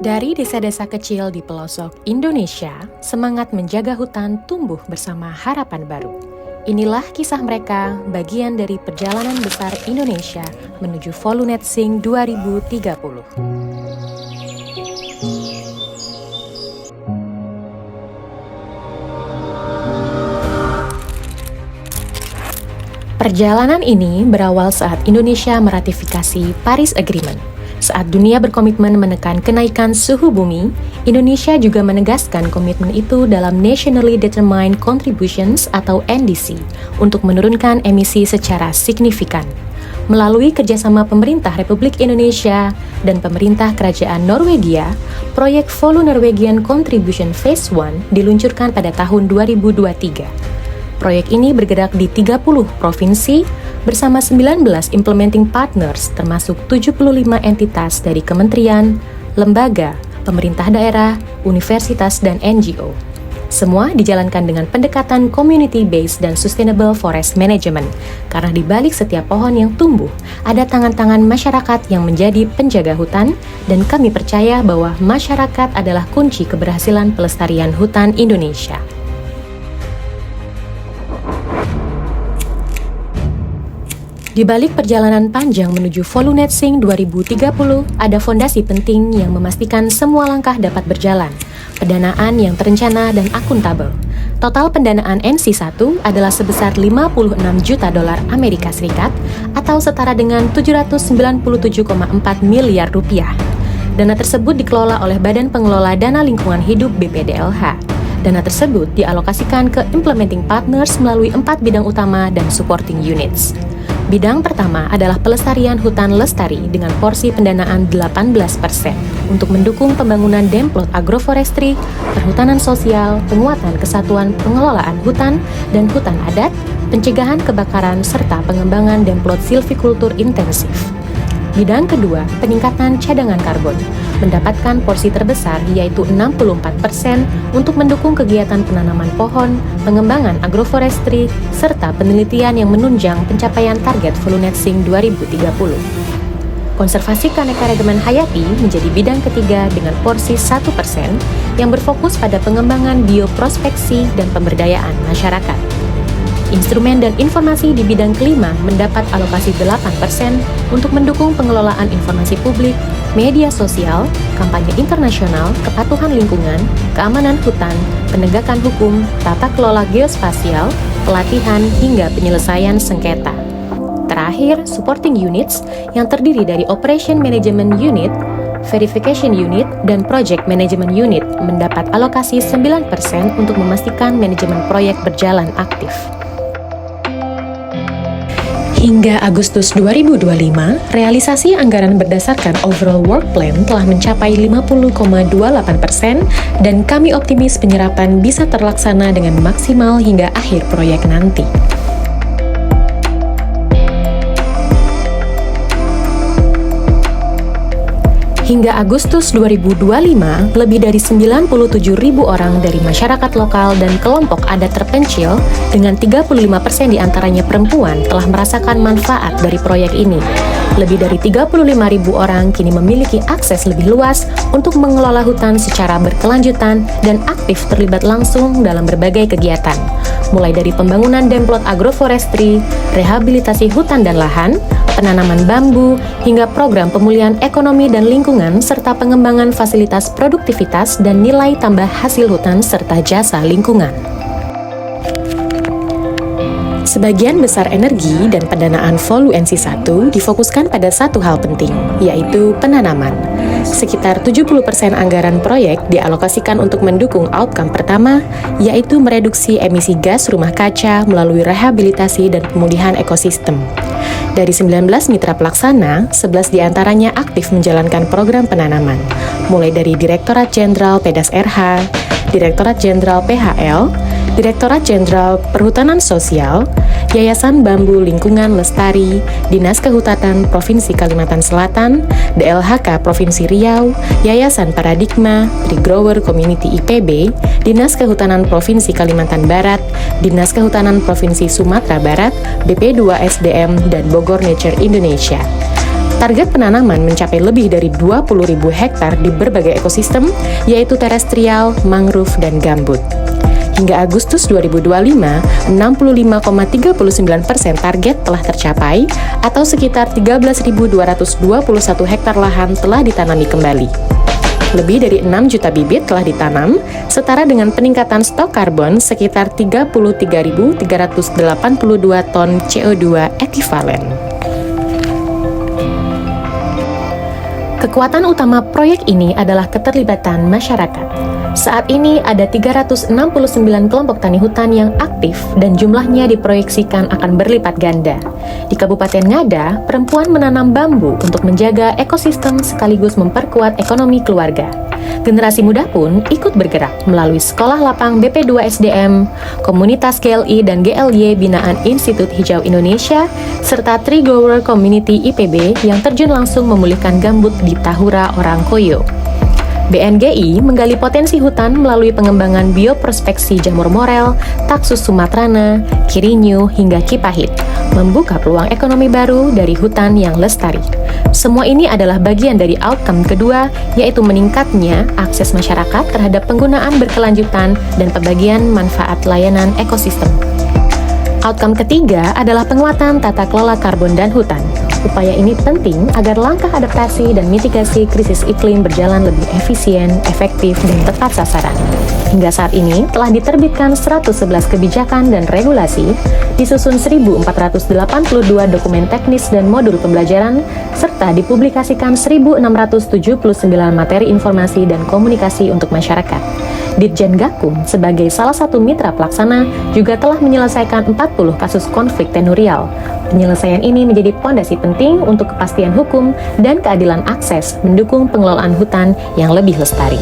Dari desa-desa kecil di pelosok Indonesia, semangat menjaga hutan tumbuh bersama harapan baru. Inilah kisah mereka, bagian dari perjalanan besar Indonesia menuju Volunetsing 2030. Perjalanan ini berawal saat Indonesia meratifikasi Paris Agreement. Saat dunia berkomitmen menekan kenaikan suhu bumi, Indonesia juga menegaskan komitmen itu dalam Nationally Determined Contributions atau NDC untuk menurunkan emisi secara signifikan. Melalui kerjasama pemerintah Republik Indonesia dan pemerintah Kerajaan Norwegia, proyek Volu Norwegian Contribution Phase 1 diluncurkan pada tahun 2023. Proyek ini bergerak di 30 provinsi bersama 19 implementing partners termasuk 75 entitas dari kementerian, lembaga, pemerintah daerah, universitas, dan NGO. Semua dijalankan dengan pendekatan community-based dan sustainable forest management, karena di balik setiap pohon yang tumbuh, ada tangan-tangan masyarakat yang menjadi penjaga hutan, dan kami percaya bahwa masyarakat adalah kunci keberhasilan pelestarian hutan Indonesia. Di balik perjalanan panjang menuju Volunetsing 2030, ada fondasi penting yang memastikan semua langkah dapat berjalan. Pendanaan yang terencana dan akuntabel. Total pendanaan NC1 adalah sebesar 56 juta dolar Amerika Serikat atau setara dengan 797,4 miliar rupiah. Dana tersebut dikelola oleh Badan Pengelola Dana Lingkungan Hidup BPDLH. Dana tersebut dialokasikan ke implementing partners melalui 4 bidang utama dan supporting units. Bidang pertama adalah pelestarian hutan lestari dengan porsi pendanaan 18% untuk mendukung pembangunan demplot agroforestry, perhutanan sosial, penguatan kesatuan pengelolaan hutan dan hutan adat, pencegahan kebakaran, serta pengembangan demplot silvikultur intensif. Bidang kedua, peningkatan cadangan karbon, mendapatkan porsi terbesar yaitu 64% untuk mendukung kegiatan penanaman pohon, pengembangan agroforestry, serta penelitian yang menunjang pencapaian target Volunetsing 2030. Konservasi keanekaragaman hayati menjadi bidang ketiga dengan porsi 1% yang berfokus pada pengembangan bioprospeksi dan pemberdayaan masyarakat. Instrumen dan informasi di bidang kelima mendapat alokasi 8% untuk mendukung pengelolaan informasi publik, media sosial, kampanye internasional, kepatuhan lingkungan, keamanan hutan, penegakan hukum, tata kelola geospasial, pelatihan, hingga penyelesaian sengketa. Terakhir, supporting units yang terdiri dari Operation Management Unit, Verification Unit, dan Project Management Unit mendapat alokasi 9% untuk memastikan manajemen proyek berjalan aktif. Hingga Agustus 2025, realisasi anggaran berdasarkan overall work plan telah mencapai 50,28% dan kami optimis penyerapan bisa terlaksana dengan maksimal hingga akhir proyek nanti. Hingga Agustus 2025, lebih dari 97.000 orang dari masyarakat lokal dan kelompok adat terpencil dengan 35% diantaranya perempuan telah merasakan manfaat dari proyek ini. Lebih dari 35.000 orang kini memiliki akses lebih luas untuk mengelola hutan secara berkelanjutan dan aktif terlibat langsung dalam berbagai kegiatan, mulai dari pembangunan demplot agroforestry, rehabilitasi hutan dan lahan, penanaman bambu, hingga program pemulihan ekonomi dan lingkungan, serta pengembangan fasilitas produktivitas dan nilai tambah hasil hutan serta jasa lingkungan. Sebagian besar energi dan pendanaan Volu NC1 difokuskan pada satu hal penting, yaitu penanaman. Sekitar 70% anggaran proyek dialokasikan untuk mendukung outcome pertama, yaitu mereduksi emisi gas rumah kaca melalui rehabilitasi dan pemulihan ekosistem. Dari 19 mitra pelaksana, 11 diantaranya aktif menjalankan program penanaman, mulai dari Direktorat Jenderal Pedas RH, Direktorat Jenderal PHL, Direktorat Jenderal Perhutanan Sosial, Yayasan Bambu Lingkungan Lestari, Dinas Kehutanan Provinsi Kalimantan Selatan, DLHK Provinsi Riau, Yayasan Paradigma, Regrower Community IPB, Dinas Kehutanan Provinsi Kalimantan Barat, Dinas Kehutanan Provinsi Sumatera Barat, BP2 SDM, dan Bogor Nature Indonesia. Target penanaman mencapai lebih dari 20.000 hektar di berbagai ekosistem, yaitu terestrial, mangrove, dan gambut. Hingga Agustus 2025, 65,39% target telah tercapai, atau sekitar 13.221 hektar lahan telah ditanami kembali. Lebih dari 6 juta bibit telah ditanam, setara dengan peningkatan stok karbon sekitar 33.382 ton CO2 ekivalen. Kekuatan utama proyek ini adalah keterlibatan masyarakat. Saat ini ada 369 kelompok tani hutan yang aktif dan jumlahnya diproyeksikan akan berlipat ganda. Di Kabupaten Ngada, perempuan menanam bambu untuk menjaga ekosistem sekaligus memperkuat ekonomi keluarga. Generasi muda pun ikut bergerak melalui sekolah lapang BP2 SDM, komunitas GLI dan GLY binaan Institut Hijau Indonesia, serta Trigower Community IPB yang terjun langsung memulihkan gambut di Tahura Orangkoyo. BNGI menggali potensi hutan melalui pengembangan bioprospeksi jamur morel, Taxus sumatrana, Kirinyu, hingga Kipahit, membuka peluang ekonomi baru dari hutan yang lestari. Semua ini adalah bagian dari outcome kedua, yaitu meningkatnya akses masyarakat terhadap penggunaan berkelanjutan dan pembagian manfaat layanan ekosistem. Outcome ketiga adalah penguatan tata kelola karbon dan hutan. Upaya ini penting agar langkah adaptasi dan mitigasi krisis iklim berjalan lebih efisien, efektif, dan tepat sasaran. Hingga saat ini telah diterbitkan 111 kebijakan dan regulasi, disusun 1.482 dokumen teknis dan modul pembelajaran, serta dipublikasikan 1.679 materi informasi dan komunikasi untuk masyarakat. Ditjen Gakum sebagai salah satu mitra pelaksana juga telah menyelesaikan 40 kasus konflik tenurial. Penyelesaian ini menjadi fondasi penting untuk kepastian hukum dan keadilan akses mendukung pengelolaan hutan yang lebih lestari.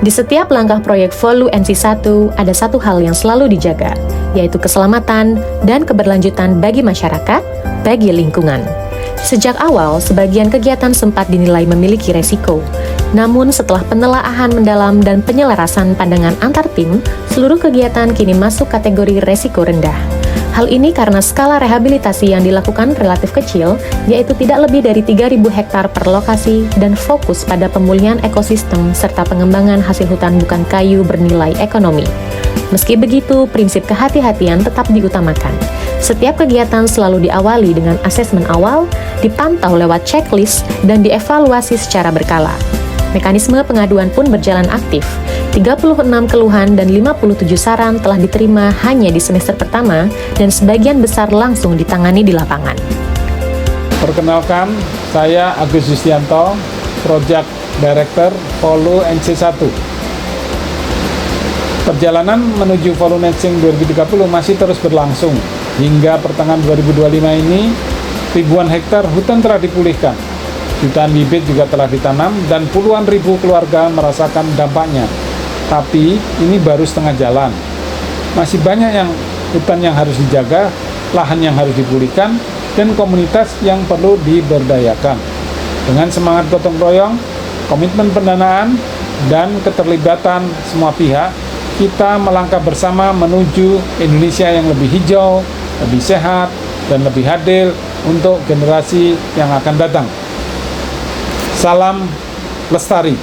Di setiap langkah proyek Volu NC1 ada satu hal yang selalu dijaga, yaitu keselamatan dan keberlanjutan bagi masyarakat, bagi lingkungan. Sejak awal, sebagian kegiatan sempat dinilai memiliki resiko. Namun setelah penelaahan mendalam dan penyelarasan pandangan antar tim, seluruh kegiatan kini masuk kategori resiko rendah. Hal ini karena skala rehabilitasi yang dilakukan relatif kecil, yaitu tidak lebih dari 3.000 hektar per lokasi dan fokus pada pemulihan ekosistem serta pengembangan hasil hutan bukan kayu bernilai ekonomi. Meski begitu, prinsip kehati-hatian tetap diutamakan. Setiap kegiatan selalu diawali dengan asesmen awal, dipantau lewat checklist, dan dievaluasi secara berkala. Mekanisme pengaduan pun berjalan aktif. 36 keluhan dan 57 saran telah diterima hanya di semester pertama dan sebagian besar langsung ditangani di lapangan. Perkenalkan, saya Agus Yustianto, Project Director Volu NC1. Perjalanan menuju Volu Netsing 2030 masih terus berlangsung. Hingga pertengahan 2025 ini, ribuan hektar hutan telah dipulihkan. Jutaan bibit juga telah ditanam dan puluhan ribu keluarga merasakan dampaknya. Tapi ini baru setengah jalan. Masih banyak hutan yang harus dijaga, lahan yang harus dipulihkan, dan komunitas yang perlu diberdayakan. Dengan semangat gotong royong, komitmen pendanaan, dan keterlibatan semua pihak, kita melangkah bersama menuju Indonesia yang lebih hijau, lebih sehat, dan lebih adil untuk generasi yang akan datang. Salam lestari.